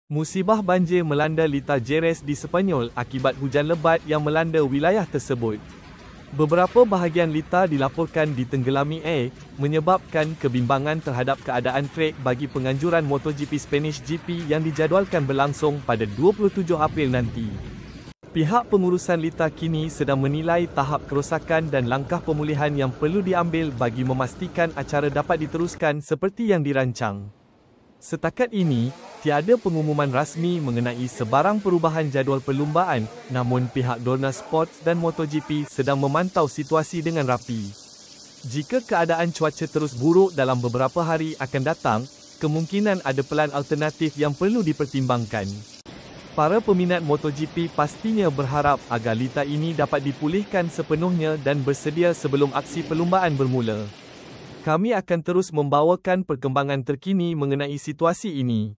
Musibah banjir melanda Lita Jerez di Sepanyol akibat hujan lebat yang melanda wilayah tersebut. Beberapa bahagian Lita dilaporkan ditenggelami air, menyebabkan kebimbangan terhadap keadaan trek bagi penganjuran MotoGP Spanish GP yang dijadualkan berlangsung pada 27 April nanti. Pihak pengurusan Lita kini sedang menilai tahap kerosakan dan langkah pemulihan yang perlu diambil bagi memastikan acara dapat diteruskan seperti yang dirancang. Setakat ini, tiada pengumuman rasmi mengenai sebarang perubahan jadual perlumbaan, namun pihak Dorna Sports dan MotoGP sedang memantau situasi dengan rapi. Jika keadaan cuaca terus buruk dalam beberapa hari akan datang, kemungkinan ada pelan alternatif yang perlu dipertimbangkan. Para peminat MotoGP pastinya berharap agar Lita ini dapat dipulihkan sepenuhnya dan bersedia sebelum aksi perlumbaan bermula. Kami akan terus membawakan perkembangan terkini mengenai situasi ini.